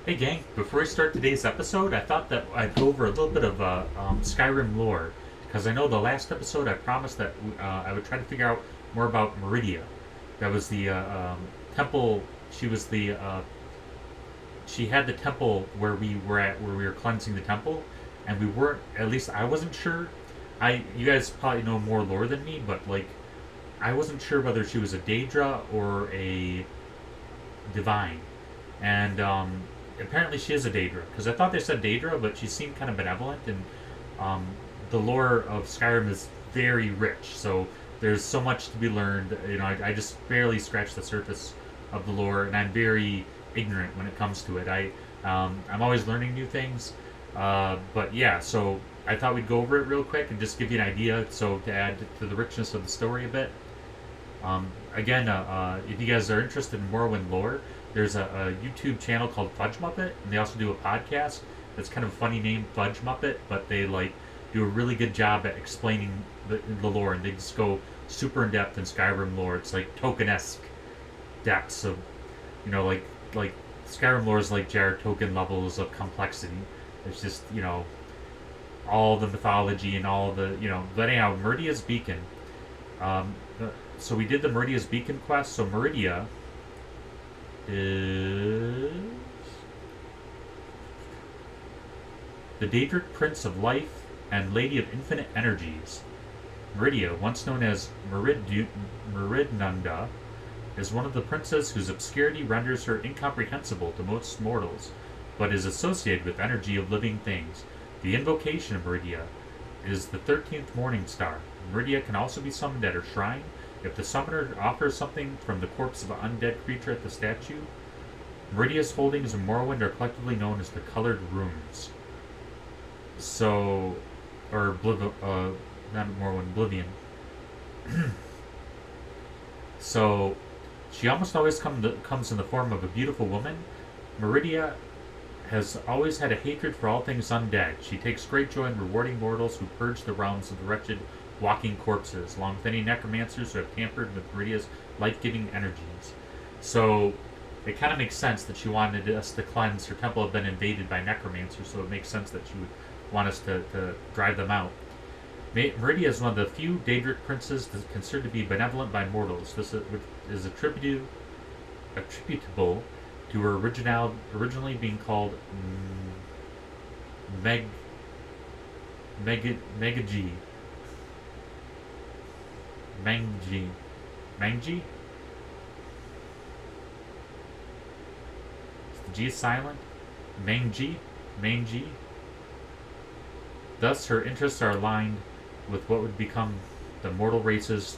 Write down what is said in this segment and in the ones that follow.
Hey gang, before we start today's episode, I thought that I'd go over a little bit of Skyrim lore. Because I know the last episode I promised that I would try to figure out more about Meridia. That was the temple, she was the, she had the temple where we were at, where we were cleansing the temple. And we weren't, at least I wasn't sure. You guys probably know more lore than me, but like, I wasn't sure whether she was a Daedra or a divine. And apparently she is a Daedra because I thought they said Daedra, but she seemed kind of benevolent. And um, the lore of Skyrim is very rich, so there's so much to be learned. I just barely scratched the surface of the lore, and I'm very ignorant when it comes to it. I'm always learning new things, but yeah. So I thought we'd go over it real quick and just give you an idea, so to add to the richness of the story a bit. Again, if you guys are interested in Morrowind lore, there's a YouTube channel called Fudge Muppet, and they also do a podcast that's kind of a funny name, Fudge Muppet, but they like do a really good job at explaining the lore, and they just go super in depth in Skyrim lore. It's like Tolkien-esque depths of, like Skyrim lore is like Jared Tolkien levels of complexity. It's just all the mythology and all the But anyhow, Meridia's Beacon. Um, so we did the Meridia's Beacon quest. So Meridia is the Daedric Prince of Life and Lady of Infinite Energies. Meridia, once known as Meridnunda, is one of the princes whose obscurity renders her incomprehensible to most mortals, but is associated with energy of living things. The invocation of Meridia is the 13th morning star. Meridia can also be summoned at her shrine. If the summoner offers something from the corpse of an undead creature at the statue, Meridia's holdings in Morrowind are collectively known as the Colored Runes. So, or not Morrowind, Oblivion. So, she almost always comes in the form of a beautiful woman. Meridia has always had a hatred for all things undead. She takes great joy in rewarding mortals who purge the realms of the wretched walking corpses, along with any necromancers who have tampered with Meridia's life-giving energies. So it kind of makes sense that she wanted us to cleanse. Her temple had been invaded by necromancers, so it makes sense that she would want us to drive them out. Meridia is one of the few Daedric princes considered to be benevolent by mortals. This is attributable to her originally being called Megagi. Mangji? The G is silent. Mangi. Thus, her interests are aligned with what would become the mortal races,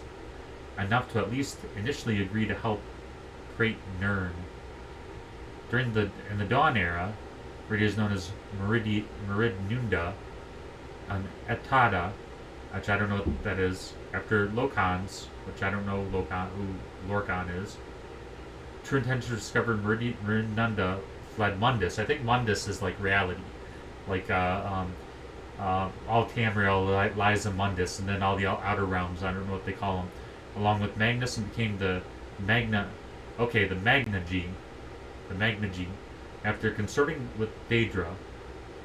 enough to at least initially agree to help create Nirn. In the Dawn era, Meridia is known as Meridnunda, an Etada, which I don't know what that is, after Lokons, which I don't know who Lorcan is. True intention to discover Meridnunda fled Mundus. I think Mundus is like reality. Like, all Tamriel lies in Mundus, and then all the outer realms, I don't know what they call them, along with Magnus, and became the Magna. Okay, the Magna-G. The Magna-G. After consorting with Daedra,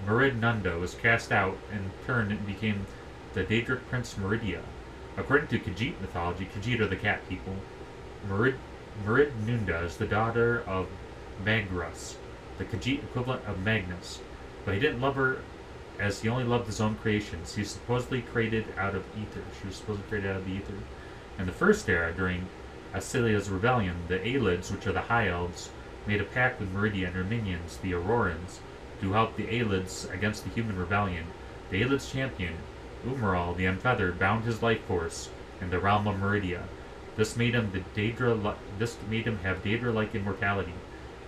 Meridnunda was cast out, and turned and became the Daedric Prince Meridia. According to Khajiit mythology, Khajiit are the cat people. Meridnunda is the daughter of Magrus, the Khajiit equivalent of Magnus, but he didn't love her as he only loved his own creations. He was supposedly created out of ether. She was supposedly created out of the ether. In the First Era, during Asilia's rebellion, the Aelids, which are the High Elves, made a pact with Meridia and her minions, the Aurorans, to help the Aelids against the human rebellion. The Aelids' champion, Umaral the Unfeathered, bound his life force in the realm of Meridia. This made him have Daedra-like immortality.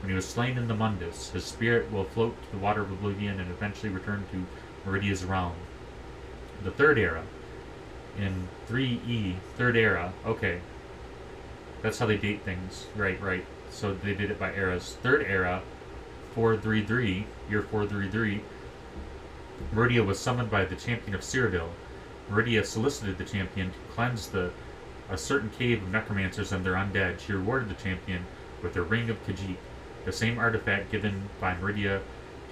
When he was slain in the Mundus, his spirit will float to the water of oblivion and eventually return to Meridia's realm. The Third Era. In 3E, Third Era, okay. That's how they date things. Right. So they did it by eras. Third Era, 433, year 433, Meridia was summoned by the champion of Cyrodiil. Meridia solicited the champion to cleanse a certain cave of necromancers and their undead. She rewarded the champion with a ring of Khajiit. the same artifact given by Meridia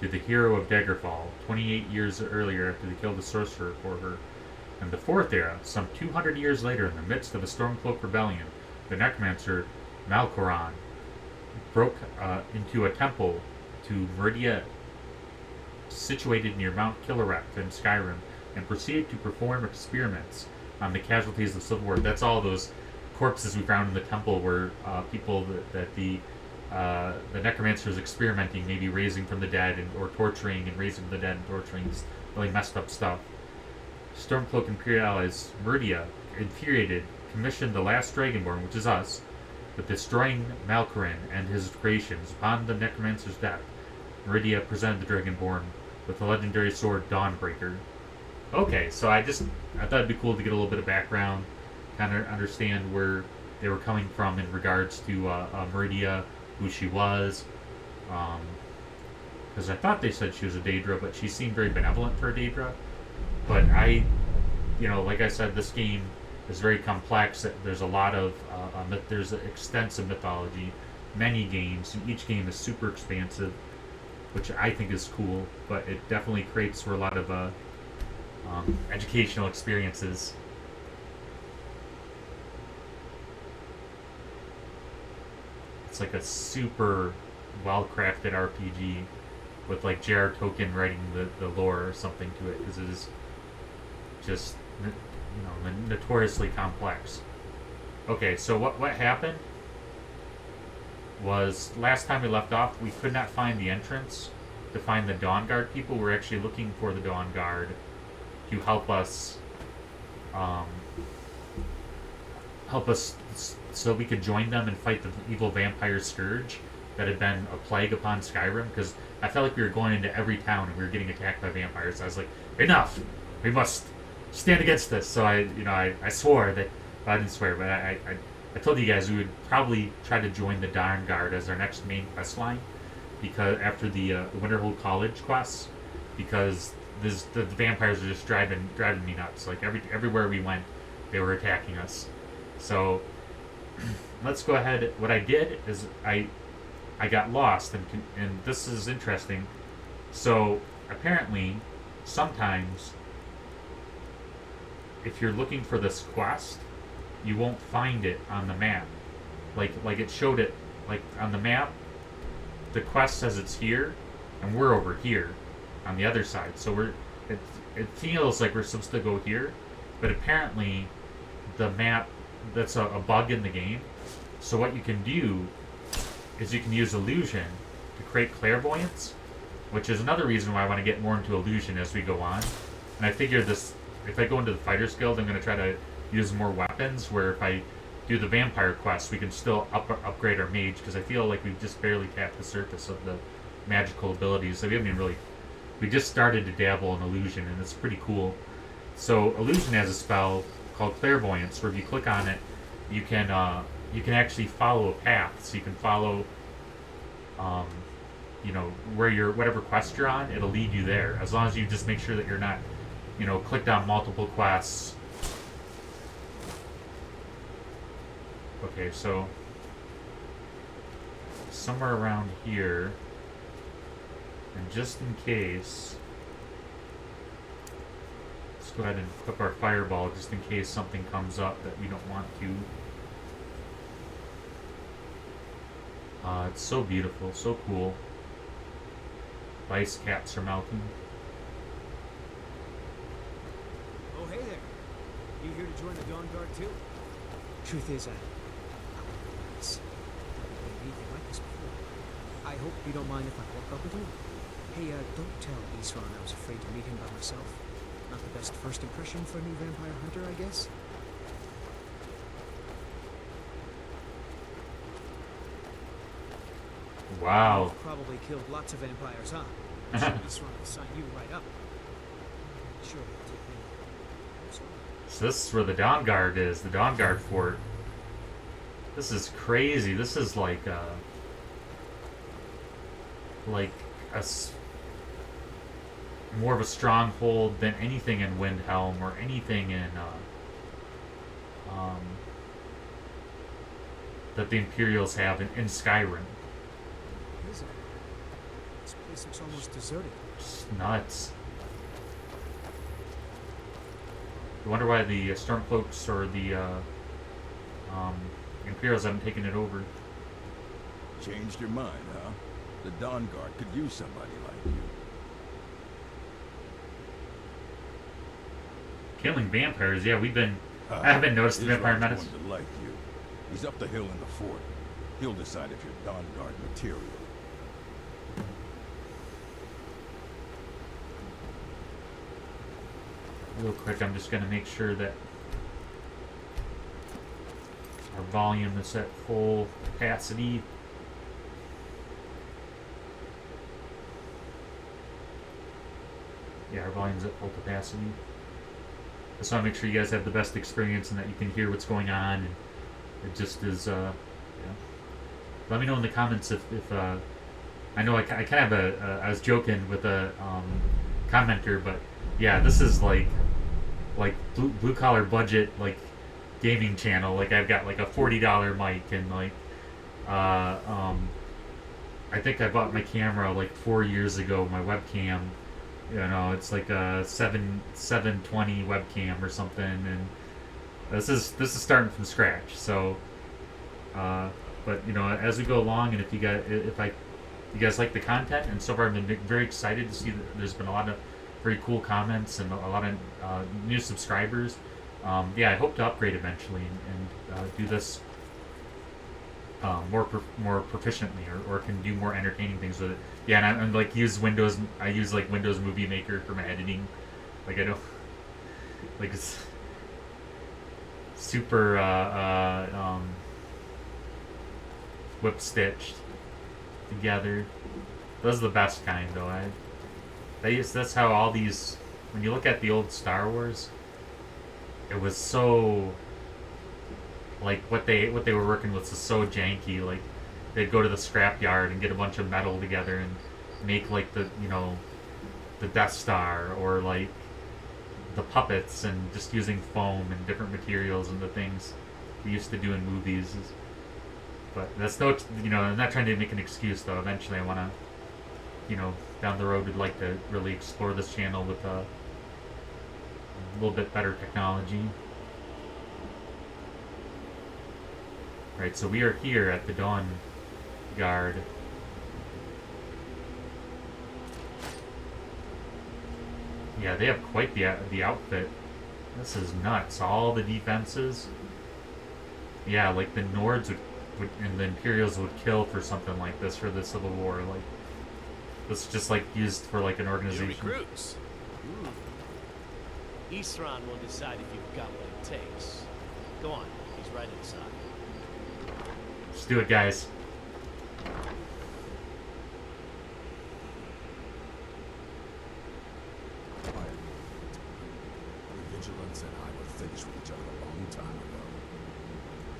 to the hero of Daggerfall 28 years earlier after they killed the sorcerer for her. In the Fourth Era, some 200 years later, in the midst of a Stormcloak rebellion, the necromancer Malkoran broke into a temple to Meridia situated near Mount Killereth in Skyrim and proceeded to perform experiments on the casualties of civil war. That's all those corpses we found in the temple were people that the necromancer was experimenting, maybe raising from the dead or torturing and raising from the dead and torturing, really messed up stuff. Stormcloak Imperial allies Meridia, infuriated, commissioned the last Dragonborn, which is us, with destroying Malkoran and his creations. Upon the necromancer's death, Meridia presented the Dragonborn with the legendary sword Dawnbreaker. Okay, so I thought it'd be cool to get a little bit of background, kind of understand where they were coming from in regards to Meridia, who she was. Because I thought they said she was a Daedra, but she seemed very benevolent for a Daedra. But like I said, this game is very complex. There's a lot of there's extensive mythology, many games, and each game is super expansive, which I think is cool. But it definitely creates for a lot of educational experiences. It's like a super well-crafted RPG with like J.R. Tolkien writing the lore or something to it, because it is just notoriously complex. Okay, so what happened was last time we left off, we could not find the entrance to find the Dawn Guard people. We're actually looking for the Dawn Guard to help us so we could join them and fight the evil vampire scourge that had been a plague upon Skyrim, because I felt like we were going into every town and we were getting attacked by vampires. I was like, enough! We must stand against this. So I swore that, well, I didn't swear, but I told you guys we would probably try to join the Dawn Guard as our next main quest line, because after the Winterhold College quests, because the vampires are just driving me nuts. Like everywhere we went, they were attacking us. So let's go ahead. What I did is I got lost, and this is interesting. So apparently, sometimes if you're looking for this quest, you won't find it on the map. Like it showed it like on the map. The quest says it's here, and we're over here on the other side. So it feels like we're supposed to go here, but apparently the map, that's a bug in the game. So what you can do is you can use illusion to create clairvoyance, which is another reason why I want to get more into illusion as we go on. And I figure this, if I go into the Fighters Guild, I'm going to try to use more weapons, where if I do the vampire quest, we can still upgrade our mage, because I feel like we've just barely tapped the surface of the magical abilities. So we haven't even really, we just started to dabble in illusion, and it's pretty cool. So illusion has a spell called clairvoyance, where if you click on it, you can actually follow a path. So you can follow, where whatever quest you're on, it'll lead you there, as long as you just make sure that you're not, clicked on multiple quests. Okay, so somewhere around here, and just in case, let's go ahead and equip our fireball just in case something comes up that we don't want to. It's so beautiful, so cool. Ice caps are melting. Oh, hey there. You here to join the Dawn Guard too? Truth is, anything like this before. I hope you don't mind if I walk up with you. Hey, don't tell Isran I was afraid to meet him by myself. Not the best first impression for a new vampire hunter, I guess. Wow. You've probably killed lots of vampires, huh? Isran will sign you right up. Sure, he'll take me. So this is where the Dawn Guard is, the Dawn Guard fort. This is crazy. This is like a more of a stronghold than anything in Windhelm or anything in that the Imperials have in Skyrim. is it? This place looks almost deserted. It's nuts. I wonder why the Stormcloaks or the Imperials haven't taken it over. Changed your mind, huh? The Dawn Guard could use somebody like you. Killing vampires, yeah, I haven't noticed the vampire Israel's menace. going to like you. He's up the hill in the fort. He'll decide if you're Dawn Guard material. Real quick, I'm just going to make sure that our volume is at full capacity. Yeah, our volume's at full capacity. I just want to make sure you guys have the best experience and that you can hear what's going on. And it just is, yeah. Let me know in the comments if I know I kind of have I was joking with a commenter, but yeah, this is like blue collar budget, like gaming channel. Like I've got like a $40 mic and like I think I bought my camera like 4 years ago, my webcam. You know, it's like a 720 webcam or something, and this is starting from scratch. So but you know, as we go along, and if you guys like the content, and so far I've been very excited to see that there's been a lot of very cool comments and a lot of new subscribers. Yeah, I hope to upgrade eventually and do this more proficiently, or can do more entertaining things with it. Yeah, and I'm like I use like Windows Movie Maker for my editing. Like I don't like it's super whip stitched together. Those are the best kind, though. That's how all these. When you look at the old Star Wars, it was so. Like what they were working with was so janky. Like they'd go to the scrapyard and get a bunch of metal together and make like the Death Star, or like the puppets, and just using foam and different materials and the things we used to do in movies. But that's no, I'm not trying to make an excuse though. Eventually I want to, down the road would like to really explore this channel with a little bit better technology. Right, so we are here at the Dawn Guard. Yeah, they have quite the outfit. This is nuts. All the defenses. Yeah, like the Nords would and the Imperials would kill for something like this, for the Civil War. Like this is just like used for like an organization. New recruits. Isran will decide if you've got what it takes. Go on, he's right inside. Let's do it, guys. The Vigilance and I were finished with each other a long time ago.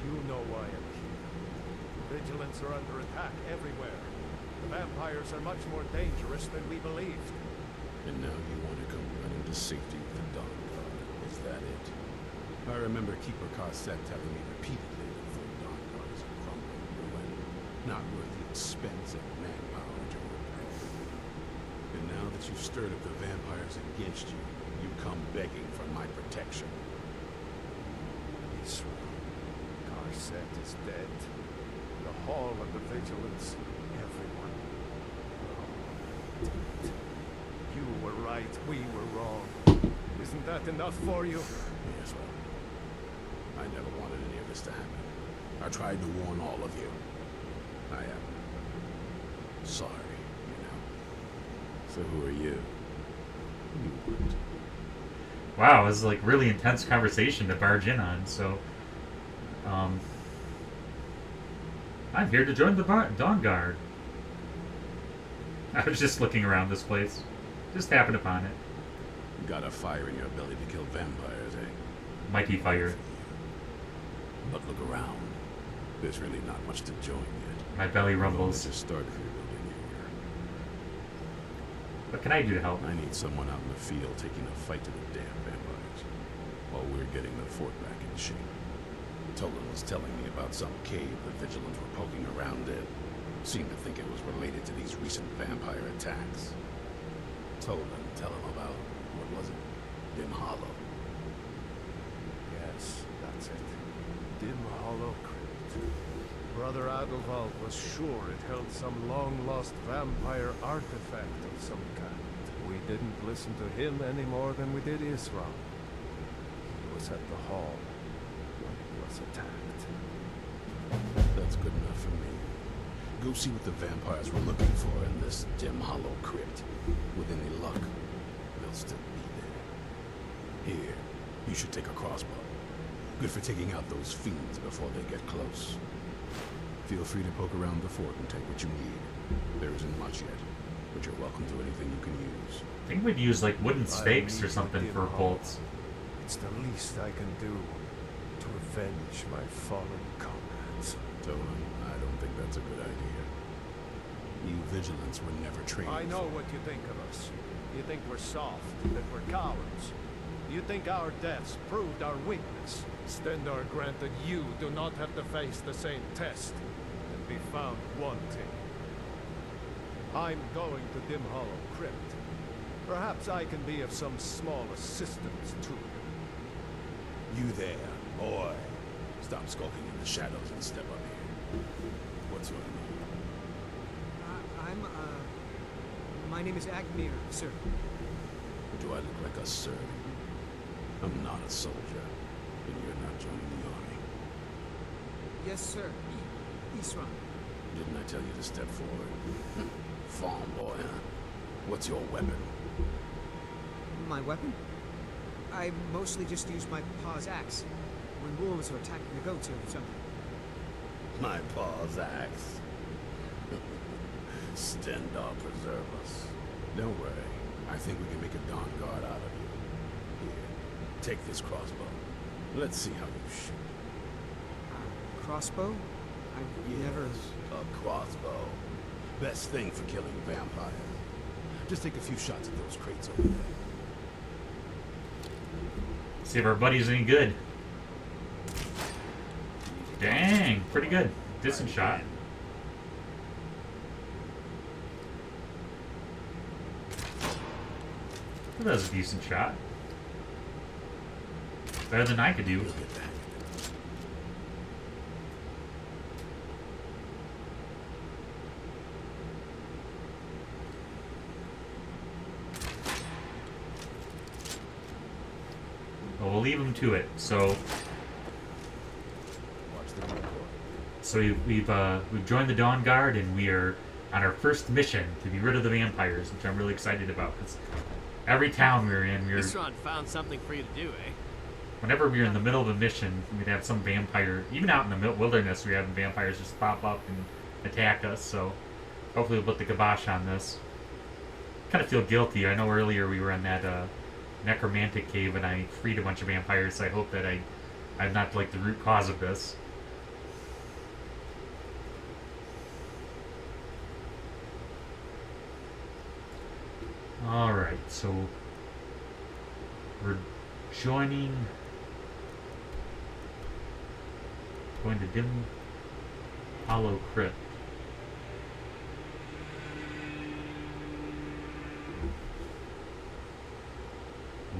You know why I'm here. Vigilants are under attack everywhere. The vampires are much more dangerous than we believed. And now you want to come running to safety with the Dawn Guard. Is that it? I remember Keeper Carset telling me repeatedly that the Dawn Guard is a crumbling ruin, not worth the expense and manpower to repair. And now that you've stirred up the vampires against you, you come begging for my protection. Israel. Carset is dead. The Hall of the Vigilance. Everyone. You were right, we were wrong. Isn't that enough for you? Yes, well, I never wanted any of this to happen. I tried to warn all of you. I am sorry, So who are you? You weren't. Wow, it was like really intense conversation to barge in on. So, I'm here to join the Dawn Guard. I was just looking around this place. Just happened upon it. You got a fire in your belly to kill vampires, eh? Mighty fire. But look around. There's really not much to join yet. My belly rumbles. Just started rebuilding here. What can I do to help? I need someone out in the field taking a fight to the damn vampires, while we're getting the fort back in shape. Tolan was telling me about some cave the Vigilants were poking around in. Seemed to think it was related to these recent vampire attacks. Told him, tell him about, what was it? Dim Hollow. Yes, that's it. Dim Hollow Crypt. Brother Adalwald was sure it held some long-lost vampire artifact of some kind. We didn't listen to him any more than we did Isran. He was at the hall when it was attacked. That's good enough for me. Go see what the vampires were looking for in this Dim Hollow Crypt. With any luck, they'll still be there. Here, you should take a crossbow. Good for taking out those fiends before they get close. Feel free to poke around the fort and take what you need. There isn't much yet, but you're welcome to anything you can use. I think we'd use like wooden stakes or something for bolts. It's the least I can do to avenge my fallen comrades. Tolan, I don't think that's a good idea. You vigilants were never trained. I know what you think of us. You think we're soft, that we're cowards. You think our deaths proved our weakness. Stendar granted you do not have to face the same test and be found wanting. I'm going to Dim Hollow Crypt. Perhaps I can be of some small assistance to you. You there, boy. Stop skulking in the shadows and step up here. What's your name? My name is Agmir, sir. Do I look like a servant? I'm not a soldier, and you're not joining the army. Yes, sir. Isran. Didn't I tell you to step forward? Farm boy, huh? What's your weapon? My weapon? I mostly just use my paw's axe when wolves are attacking the goats or something. My paw's axe. Stendar preserve us. Don't worry. I think we can make a Dawn Guard out of you. Here, take this crossbow. Let's see how you shoot. Crossbow? I've never... A crossbow. Best thing for killing vampires. Just take a few shots at those crates over there. See if our buddy's any good. Dang, pretty good. Distant shot. That was a decent shot. Better than I could do. You'll get that. Well, we'll leave him to it. So, Watch the record. we've joined the Dawn Guard, and we are on our first mission to be rid of the vampires, which I'm really excited about. Because every town we were in, Isran found something for you to do, eh? whenever we were in the middle of a mission, we'd have some vampire, even out in the wilderness, we have vampires just pop up and attack us. So hopefully we'll put the kibosh on this. Kind of feel guilty. I know earlier we were in that necromantic cave and I freed a bunch of vampires, so I hope that I'm not like the root cause of this. Alright, so we're going to Dim Hollow Crypt.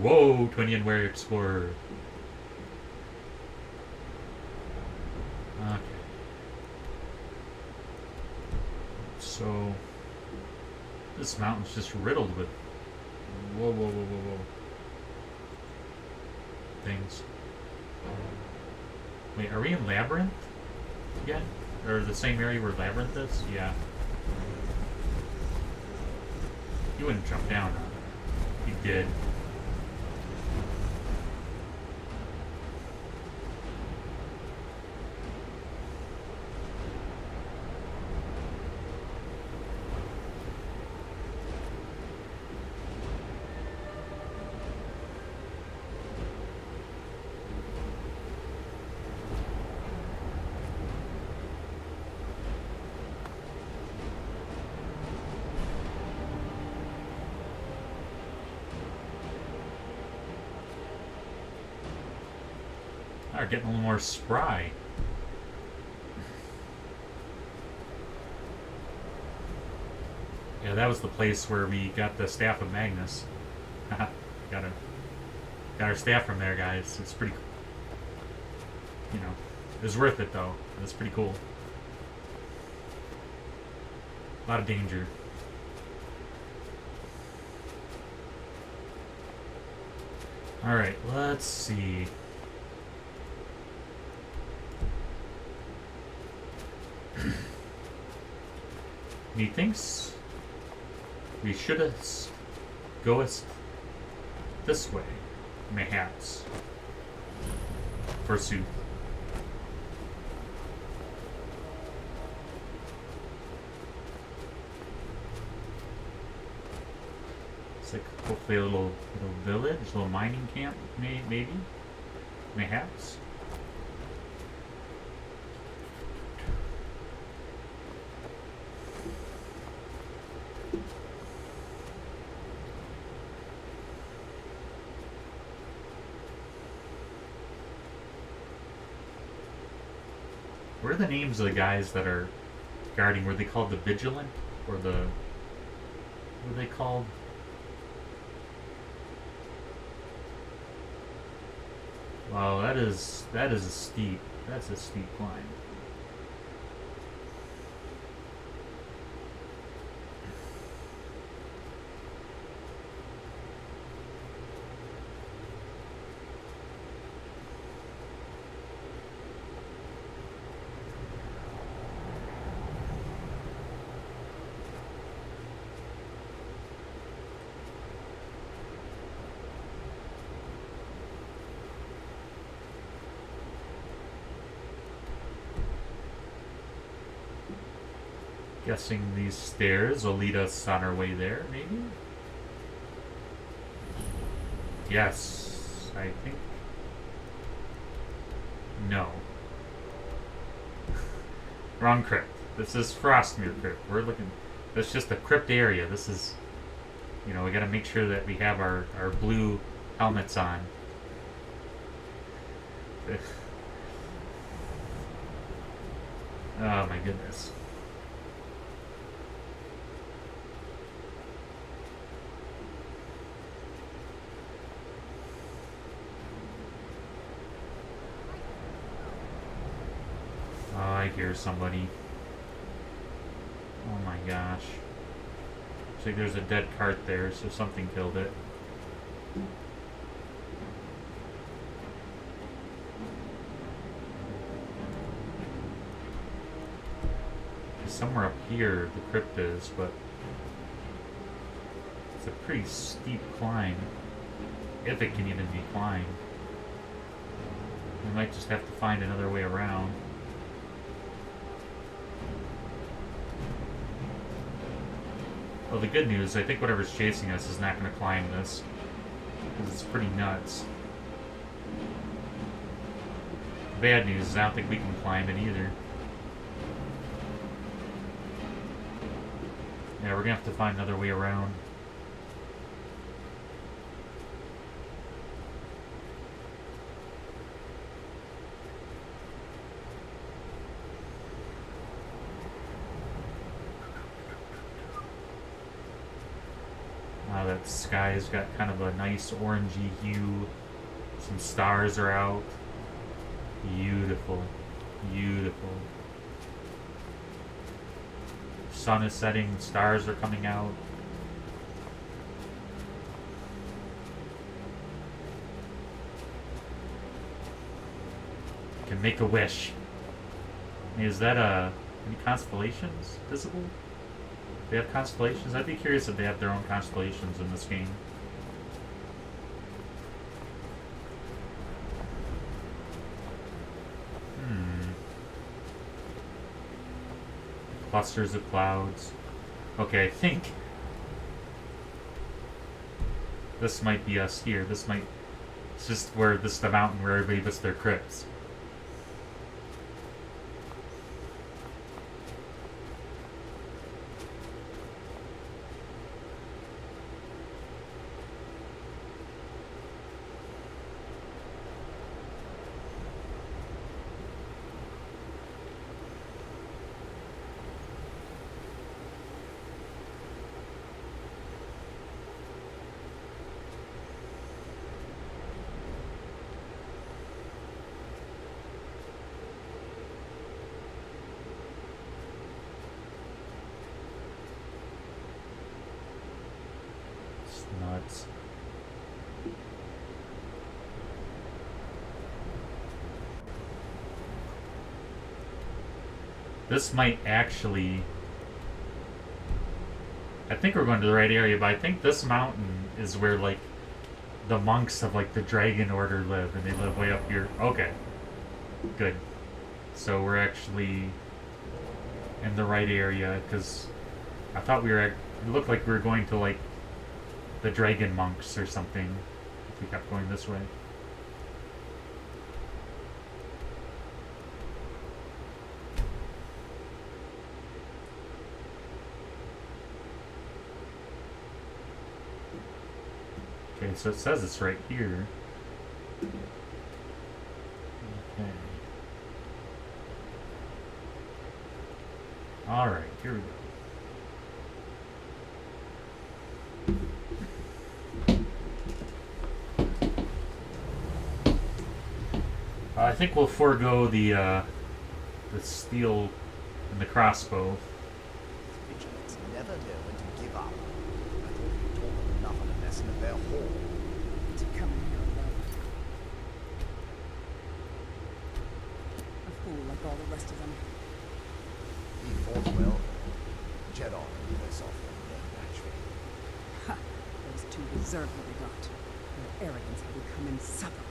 Whoa, 20 and Where Explorer. Okay. So this mountain's just riddled with whoa things. Wait, are we in Labyrinth again? Or the same area where Labyrinth is? Yeah. You wouldn't jump down, huh? You did. Are getting a little more spry. Yeah, that was the place where we got the staff of Magnus. got our staff from there, guys. It's pretty, you know, it was worth it though. It's pretty cool. A lot of danger. All right, let's see. Methinks we should have goest this way, mayhaps. Forsooth. It's like hopefully a little village, a little mining camp, maybe, mayhaps. What are the names of the guys that are guarding? Were they called the Vigilant? Or the... What are they called? Wow, that's a steep climb. Guessing these stairs will lead us on our way there, maybe? Yes, I think. No. Wrong crypt. This is Frostmere Crypt. We're looking. That's just a crypt area. This is. You know, we gotta make sure that we have our blue helmets on. Oh my goodness. Oh, I hear somebody. Oh my gosh. Looks like there's a dead cart there, so something killed it. Somewhere up here the crypt is, but it's a pretty steep climb. If it can even be climbed. We might just have to find another way around. Well, the good news, I think whatever's chasing us is not going to climb this. Because it's pretty nuts. The bad news is I don't think we can climb it either. Yeah, we're going to have to find another way around. That sky's got kind of a nice orangey hue. Some stars are out. Beautiful. Beautiful. Sun is setting, stars are coming out. Can make a wish. Is that any constellations visible? They have constellations? I'd be curious if they have their own constellations in this game. Clusters of clouds. Okay, I think this might be us here. This might... It's just where this is the mountain where everybody puts their crypts. nuts. This might actually... I think we're going to the right area, but I think this mountain is where, like, the monks of, like, the Dragon Order live, and they live way up here. Okay. Good. So we're actually in the right area, because I thought we were... It looked like we were going to, like, the Dragon Monks or something, if we kept going this way. Okay, so it says it's right here. Okay. Alright, here we go. I think we'll forego the steel and the crossbow. Vigilants never know when to give up. I thought you taught them enough of a lesson at their hall. To come in here alone. A fool like all the rest of them. He fought well. Jedon and this off them no match for him. Ha! Those two deserve what they got. Their arrogance had become insufferable.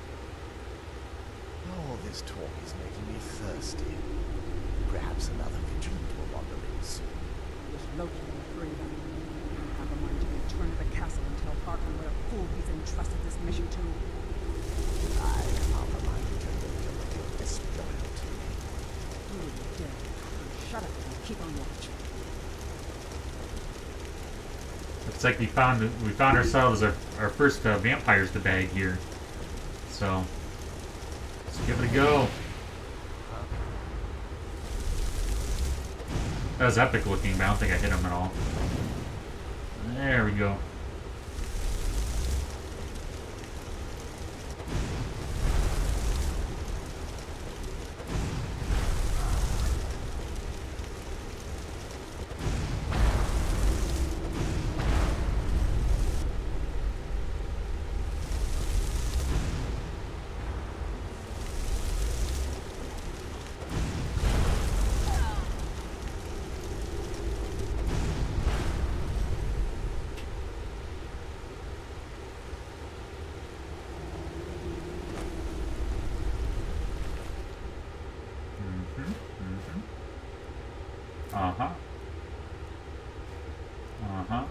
All this talk is making me thirsty. Perhaps another vigilant will wander in soon. I wish Loki would free them. I have a mind to return to the castle and tell Barton what a fool he's entrusted this mission to. I have a mind to Loki what your disloyal to me. You wouldn't dare. Shut up and keep on watch. Looks like we found ourselves our first vampires to bag here. So let's give it a go. That was epic looking, but I don't think I hit him at all. There we go. Uh-huh. Uh-huh.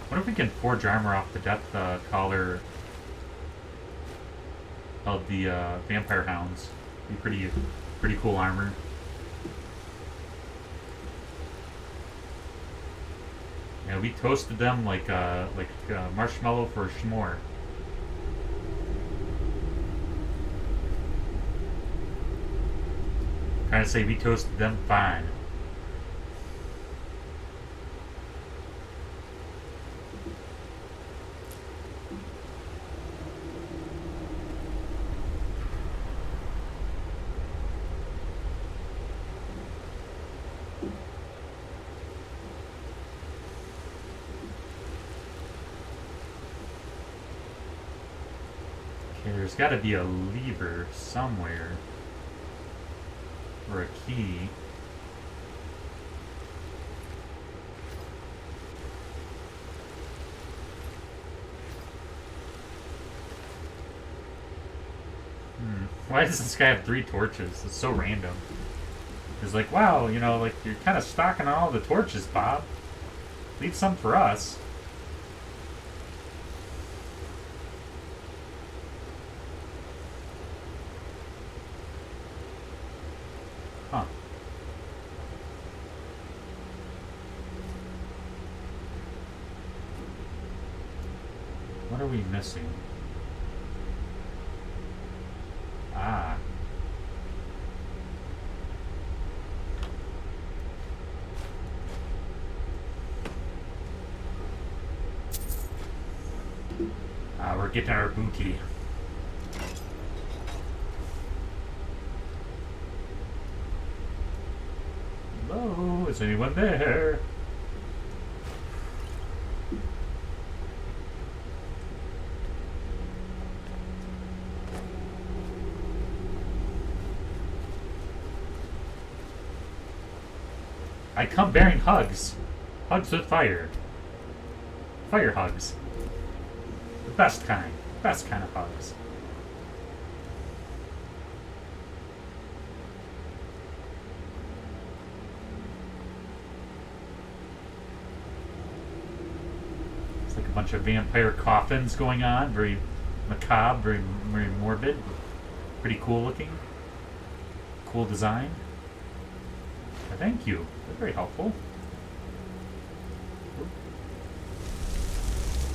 What if we can forge armor off the death collar of the vampire hounds? Be pretty cool armor. Yeah, we toasted them like marshmallow for a s'more. Trying to say we toasted them fine. Okay, there's got to be a lever somewhere. Or a key. Why does this guy have 3 torches? It's so random. He's like, wow, you know, like, you're kind of stocking on all the torches, Bob. Leave some for us. Huh. What are we missing? Ah. We're getting our booty. Hello? Is anyone there? I come bearing hugs. Hugs with fire. Fire hugs. The best kind. Best kind of hugs. It's like a bunch of vampire coffins going on. Very macabre, very morbid. Pretty cool looking. Cool design. Thank you. That's very helpful.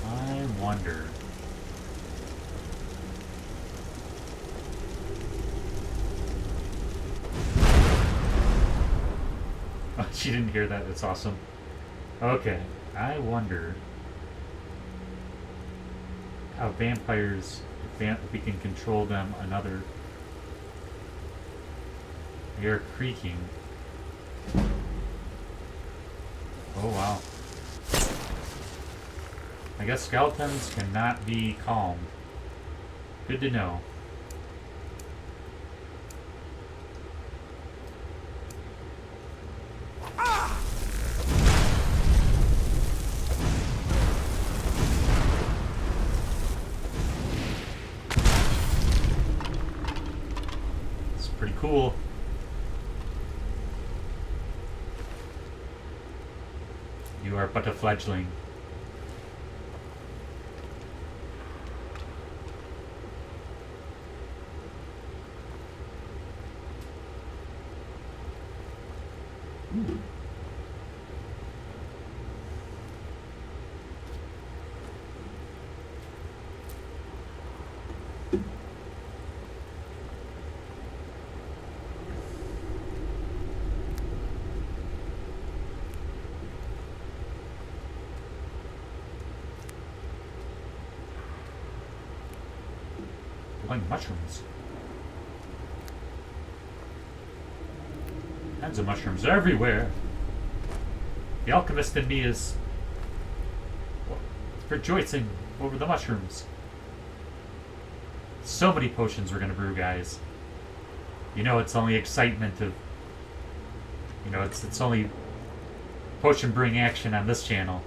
I wonder. Oh, she didn't hear that. That's awesome. Okay. I wonder how vampires, if we can control them, another. They are creaking. Oh wow. I guess skeletons cannot be calmed. Good to know. It's pretty cool. You are but a fledgling. Ooh. Like mushrooms. Tons of mushrooms everywhere. The alchemist in me is rejoicing over the mushrooms. So many potions we're gonna brew, guys. You know, it's only excitement of. You know, it's only potion brewing action on this channel.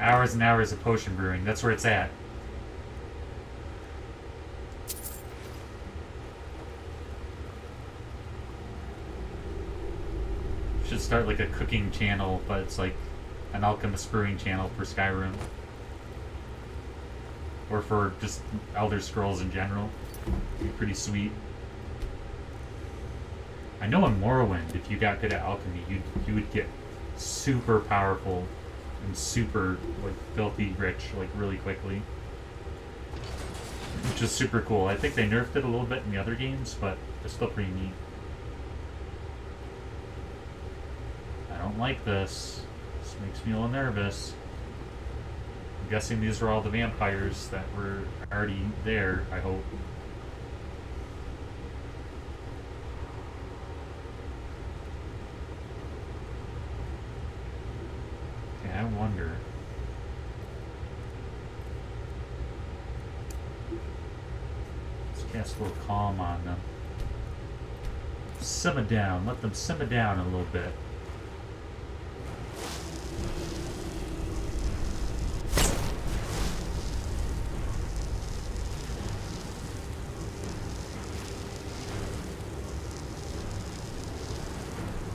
Hours and hours of potion brewing. That's where it's at. Should start like a cooking channel, but it's like an alchemist brewing channel for Skyrim. Or for just Elder Scrolls in general. It'd be pretty sweet. I know in Morrowind, if you got good at alchemy, you would get super powerful and super like filthy rich like really quickly. Which is super cool. I think they nerfed it a little bit in the other games, but it's still pretty neat. I don't like this. This makes me a little nervous. I'm guessing these are all the vampires that were already there, I hope. Okay, I wonder. Let's cast a little calm on them. Simmer down. Let them simmer down a little bit.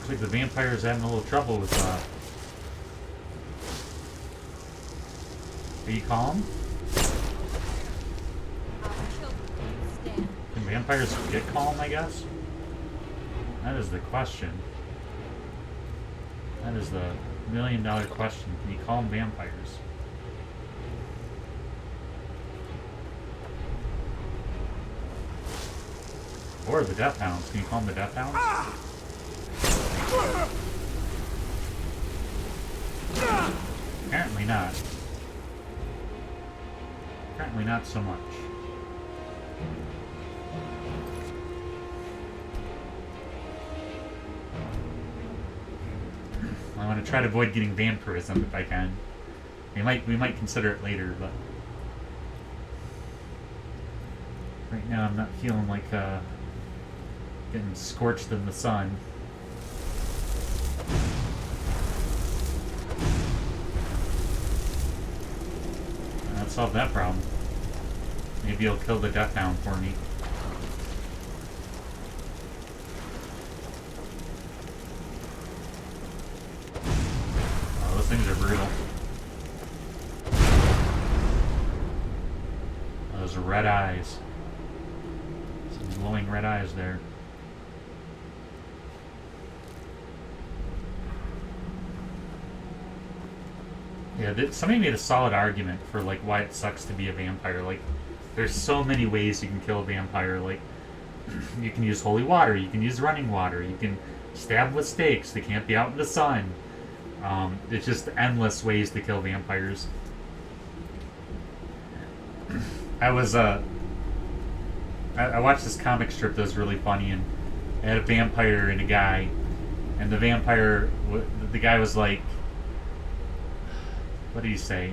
Looks like the vampire's having a little trouble with Are you calm? Can vampires get calm, I guess? That is the question. That is the million-dollar question. Can you calm vampires? Or the Death Hounds. Can you calm the Death Hounds? Apparently not. Apparently not so much. I want to try to avoid getting vampirism if I can. We might consider it later, but right now I'm not feeling like getting scorched in the sun. That solved that problem. Maybe he'll kill the Death Hound for me. Oh, those things are brutal. Those red eyes. Some glowing red eyes there. Yeah, somebody made a solid argument for like why it sucks to be a vampire. Like, there's so many ways you can kill a vampire. Like, you can use holy water, you can use running water, you can stab with stakes. They can't be out in the sun. It's just endless ways to kill vampires. I watched this comic strip that was really funny, and it had a vampire and a guy, and the guy was like, what did he say?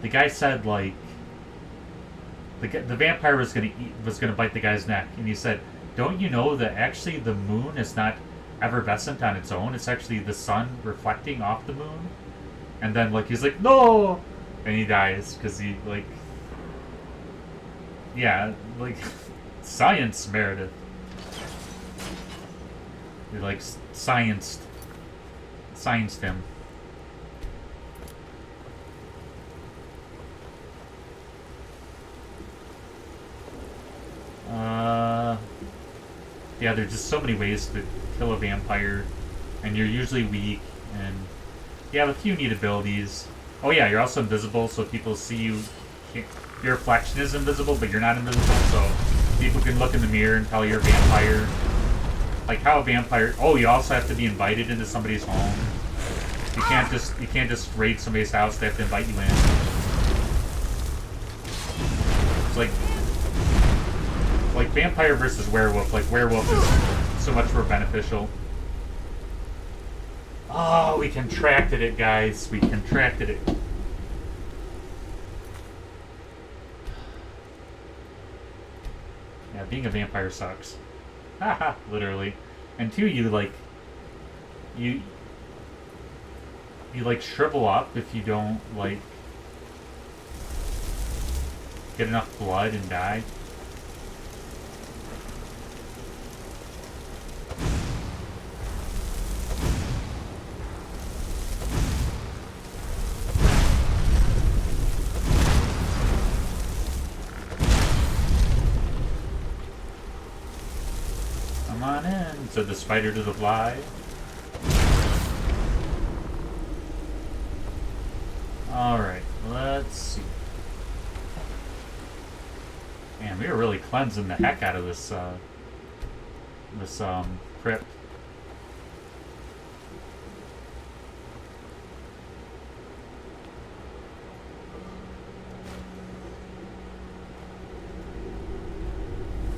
The guy said like the vampire was gonna bite the guy's neck, and he said, "Don't you know that actually the moon is not effervescent on its own? It's actually the sun reflecting off the moon." And then like he's like, "No," and he dies because he like, yeah, like science, Meredith. He like scienced him. Yeah, there's just so many ways to kill a vampire, and you're usually weak, and you have a few neat abilities. Oh yeah, you're also invisible, so people see you. Your reflection is invisible, but you're not invisible, so people can look in the mirror and tell you're a vampire. Like how a vampire. Oh, you also have to be invited into somebody's home. You can't just raid somebody's house. They have to invite you in. It's like vampire versus werewolf. Like werewolf is so much more beneficial. Oh, we contracted it, guys. We contracted it. Yeah, being a vampire sucks. Haha, literally. And two, you shrivel up if you don't like get enough blood and die. Come on in, said the spider to the fly. Alright, let's see. Man, we were really cleansing the heck out of this crypt.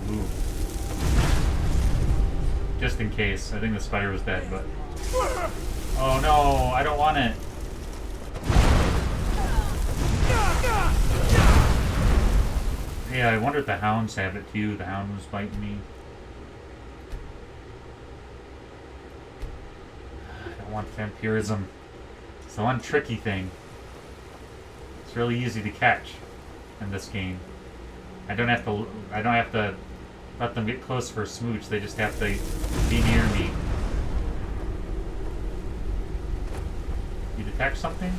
Ooh. Just in case. I think the spider was dead, but... Oh no, I don't want it. Yeah, I wonder if the hounds have it too. The hound was biting me. I don't want vampirism. It's the one tricky thing. It's really easy to catch in this game. I don't have to let them get close for a smooch. They just have to be near me. You detect something?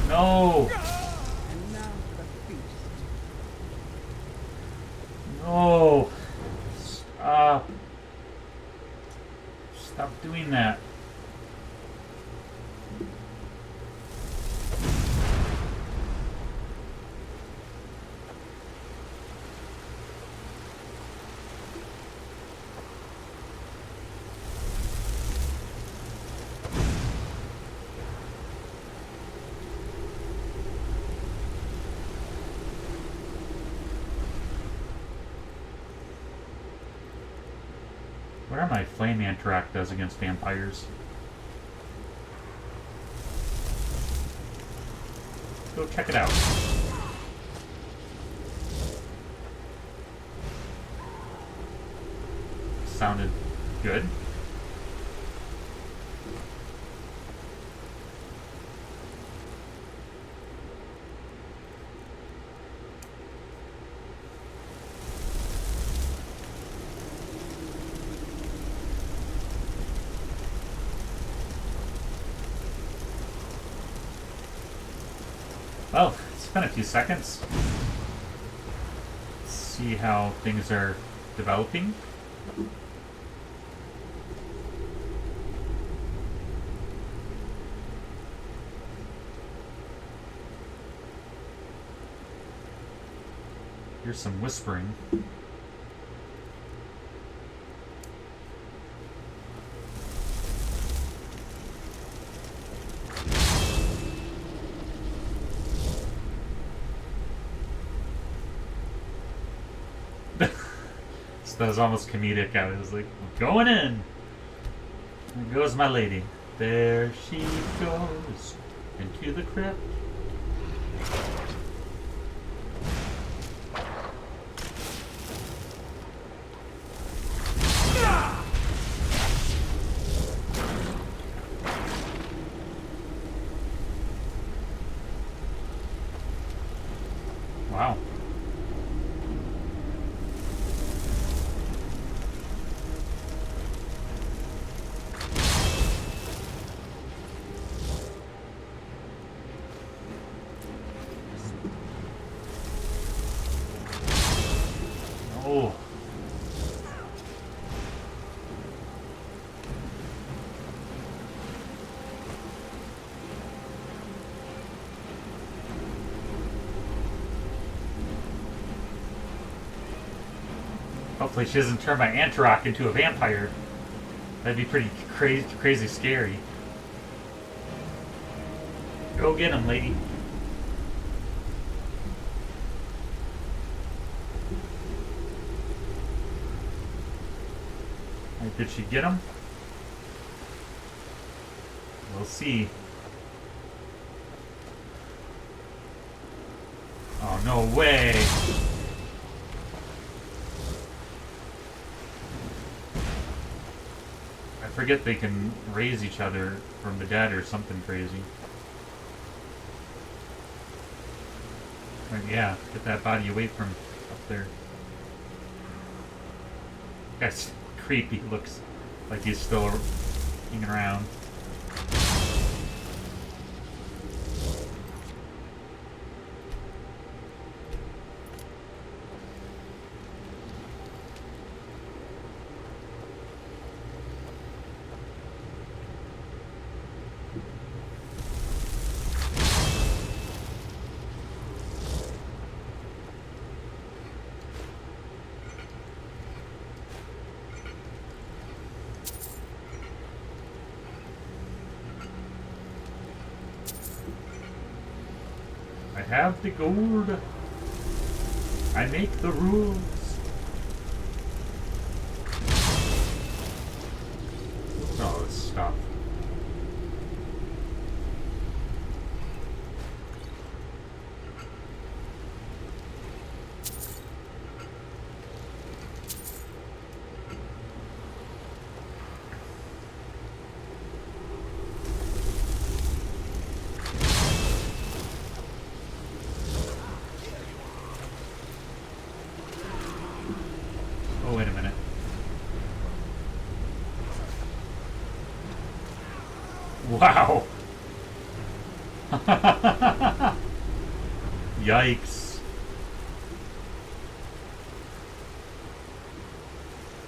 No! And now the feast. No! Where my flame Antrak does against vampires. Let's go check it out. Sounded good. Well, it's been a few seconds. Let's see how things are developing. Here's some whispering. That was almost comedic. I was like, going in. There goes my lady. There she goes into the crypt. Wow. Oh. Hopefully she doesn't turn my Antarok into a vampire. That'd be pretty crazy scary. Go get him, lady. Right, did she get him? We'll see. Oh, no way. I forget they can raise each other from the dead or something crazy. Right, yeah, get that body away from up there. That's creepy. Looks like he's still hanging around. I have the gold. I make the rules. Look at all this stuff. Oh, wait a minute. Wow. Yikes.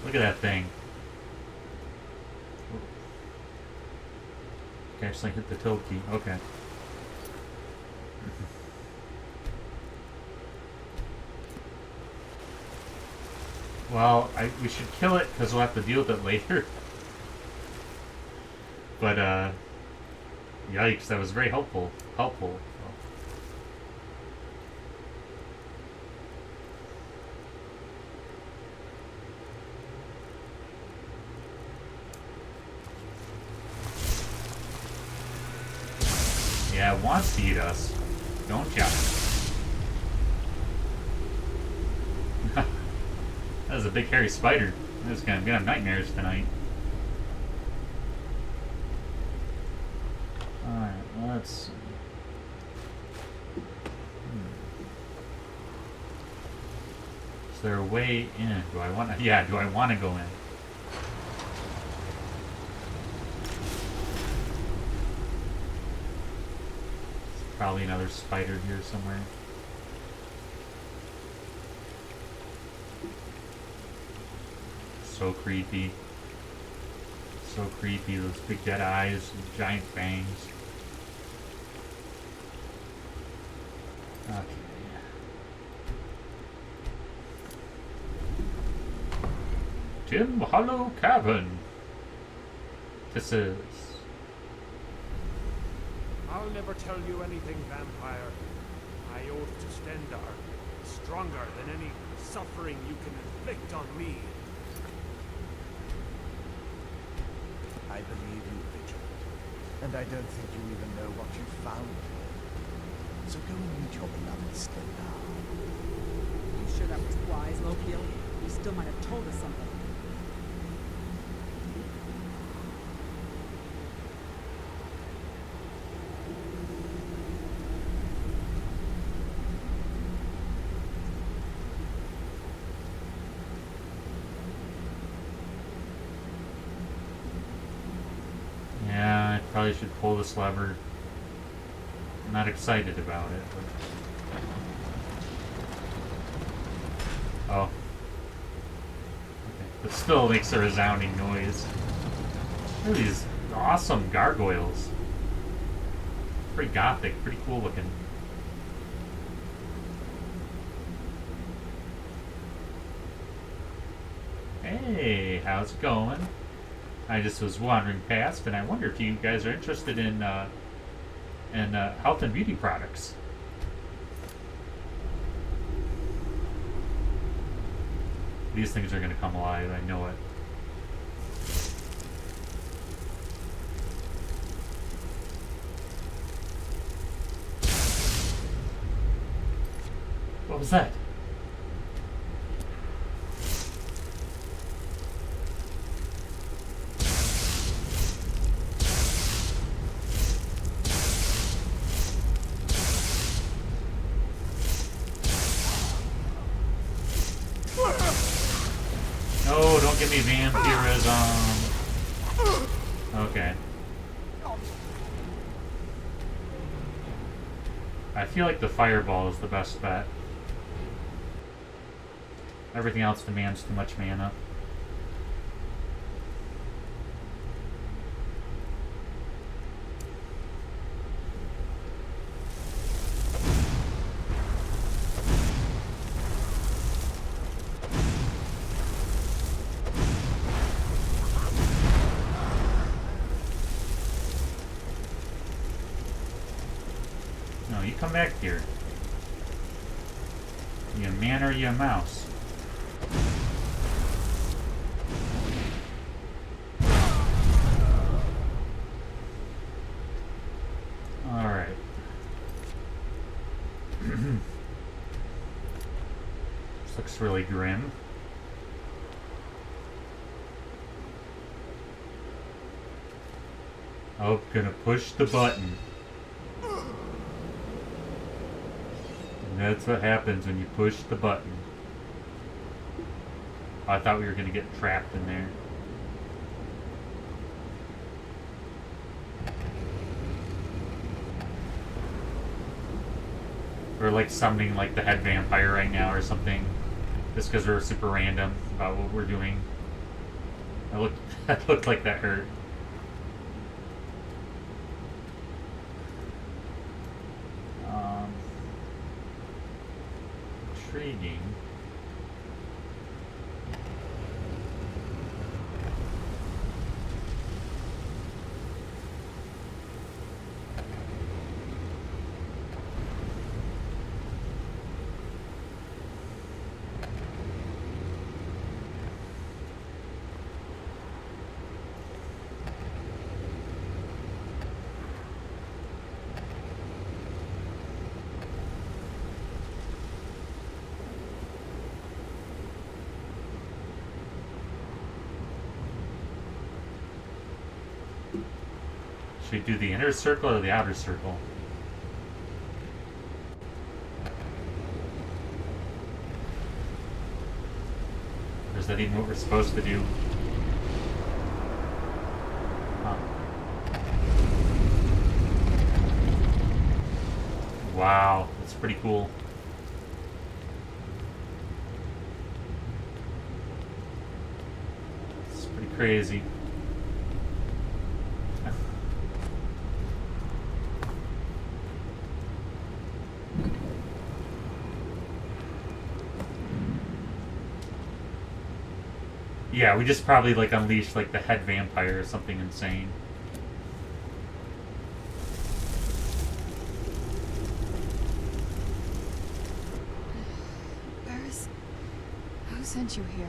Look at that thing. Okay, I actually hit the tilt key. Okay. Well, we should kill it because we'll have to deal with it later. But, yikes, that was very helpful. Yeah, it wants to eat us. Don't ya? That was a big hairy spider. It's gonna have nightmares tonight. Alright, let's see. Is there a way in? Do I want to? Yeah, do I want to go in? Probably another spider here somewhere. So creepy. So creepy. Those big dead eyes and giant fangs. Okay. Tim Hollow Cavern. This is... I'll never tell you anything, vampire. My oath to Stendar is stronger than any suffering you can inflict on me. I believe you, Vigilant. And I don't think you even know what you found here. So go and meet your beloved Stendar. You sure that was wise, Lokiel? You still might have told us something. Yeah, I probably should pull this lever. I'm not excited about it. But... Oh. Okay. It still makes a resounding noise. Look at these awesome gargoyles. Pretty gothic, pretty cool looking. Hey, how's it going? I just was wandering past, and I wonder if you guys are interested in health and beauty products. These things are going to come alive, I know it. What was that? No, don't give me vampirism. Okay. I feel like the fireball is the best bet. Everything else demands too much mana. No, you come back here. You a man or you a mouse? Alright. This looks really grim. Oh, gonna push the button. And that's what happens when you push the button. I thought we were gonna get trapped in there. We're like summoning like the head vampire right now or something. Just because we're super random about what we're doing. That looked like that hurt. Intriguing. Should we do the inner circle or the outer circle? Or is that even what we're supposed to do? Huh. Wow, that's pretty cool. It's pretty crazy. Yeah, we just probably like unleashed like the head vampire or something insane. Barris, who sent you here?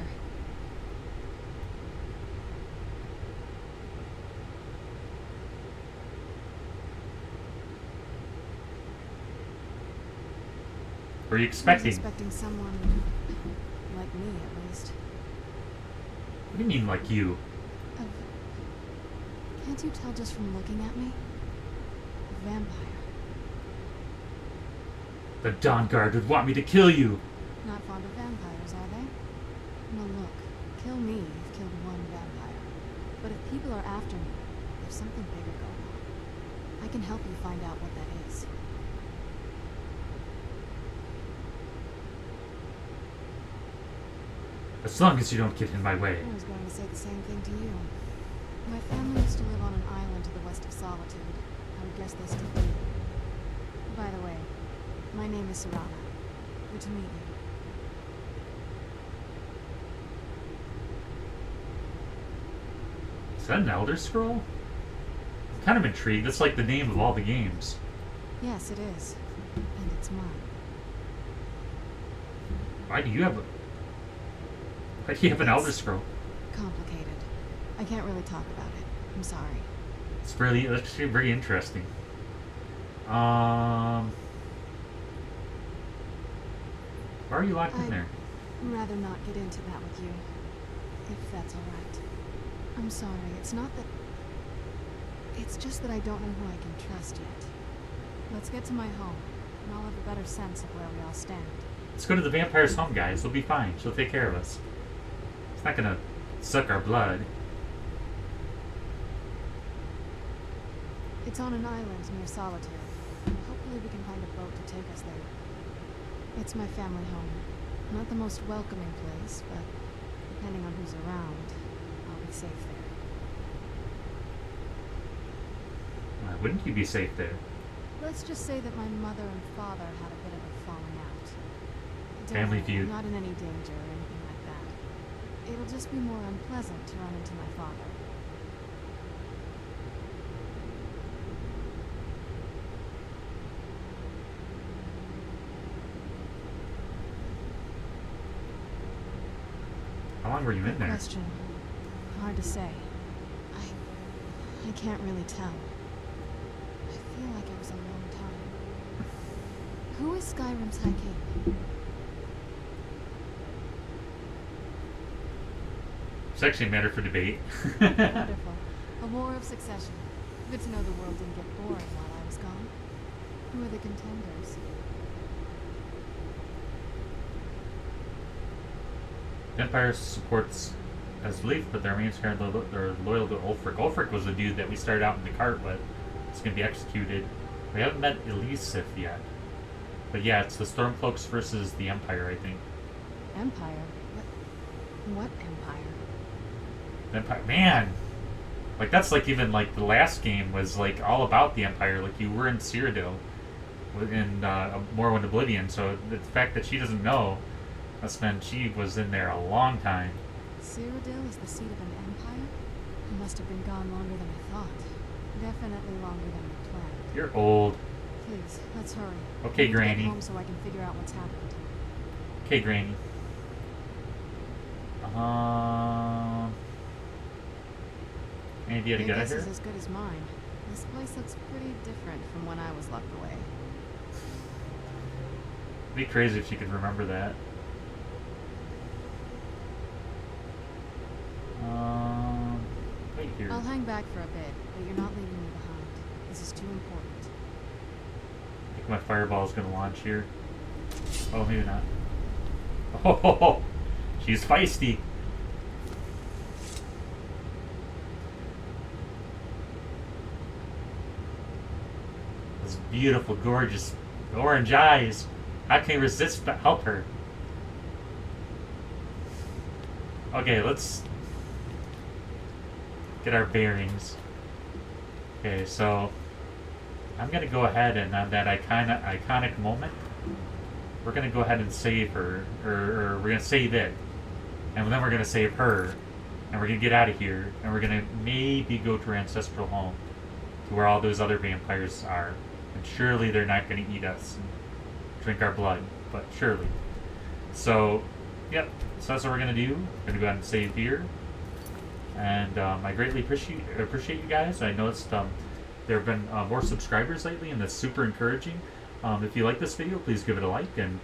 Were you I was expecting? expecting someone like me, at least. What do you mean, like you? Of... Can't you tell just from looking at me? A vampire. The Dawn Guard would want me to kill you! Not fond of vampires, are they? No, look. Kill me, you've killed one vampire. But if people are after me, there's something bigger going on. I can help you find out what that is. As long as you don't get in my way. I was going to say the same thing to you. My family used to live on an island to the west of Solitude. I would guess they still do. By the way, my name is Serana. Good to meet you. Is that an Elder Scroll? I'm kind of intrigued. That's like the name of all the games. Yes, it is. And it's mine. Why do you have a... Why do you have an Elder It's Scroll? complicated. I can't really talk about it. I'm sorry. It's really, that's actually very interesting. Why are you locked in there? I'd rather not get into that with you. If that's alright. I'm sorry, it's not that... It's just that I don't know who I can trust yet. Let's get to my home, and I'll have a better sense of where we all stand. Let's go to the vampire's home, guys. We'll be fine. She'll take care of us. It's not gonna suck our blood. It's on an island near Solitude. Hopefully we can find a boat to take us there. It's my family home. Not the most welcoming place, but depending on who's around, I'll be safe there. Why wouldn't you be safe there? Let's just say that my mother and father had a bit of a falling out. Don't Family worry, feud. I'm not in any danger or anything like that. It'll just be more unpleasant to run into my father. How long were you in Good there? question. Hard to say. I can't really tell. I feel like it was a long time. Who is Skyrim's High King? It's actually a matter for debate. Wonderful. A war of succession. Good to know the world didn't get boring while I was gone. Who are the contenders? Empire supports as belief, but their main scared they're loyal to Ulfric. Ulfric was the dude that we started out in the cart with. It's gonna be executed. We haven't met Elisif yet. But yeah, it's the Stormcloaks versus the Empire, I think. Empire? What empire? Empire, man! Like, that's like even like the last game was like all about the Empire. Like, you were in Cyrodiil in Morrowind Oblivion, so the fact that she doesn't know, that's meant she was in there a long time. Cyrodiil is the seat of an empire? It must have been gone longer than I thought. Definitely longer than we planned. You're old. Please, let's hurry. Okay, I need to Granny. get home so I can figure out what's happened. Okay, Granny. Any idea to Your get out guess here? is as good as mine. This place looks pretty different from when I was locked away. It'd be crazy if she could remember that. Right here. I'll hang back for a bit, but you're not leaving me behind. This is too important. I think my fireball is going to launch here. Oh, maybe not. Oh, she's feisty. Those beautiful, gorgeous orange eyes. How can you resist but help her? Okay, let's get our bearings. Okay, so I'm gonna go ahead and on that iconic moment, we're gonna go ahead and save her, or we're gonna save it, and then we're gonna save her, and we're gonna get out of here, and we're gonna maybe go to our ancestral home, to where all those other vampires are, and surely they're not gonna eat us and drink our blood, but surely. So, yep. So that's what we're gonna do. We're gonna go ahead and save here, and I greatly appreciate you guys. I noticed there have been more subscribers lately, and that's super encouraging. If you like this video, please give it a like, and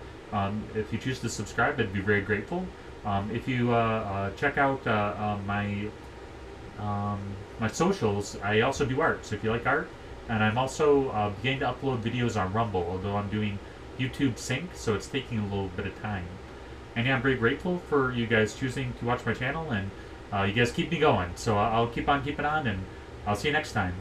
if you choose to subscribe, I'd be very grateful. If you check out my socials, I also do art. So if you like art, and I'm also beginning to upload videos on Rumble, although I'm doing YouTube Sync, so it's taking a little bit of time. And yeah, I'm very grateful for you guys choosing to watch my channel, and you guys keep me going. So I'll keep on keeping on, and I'll see you next time.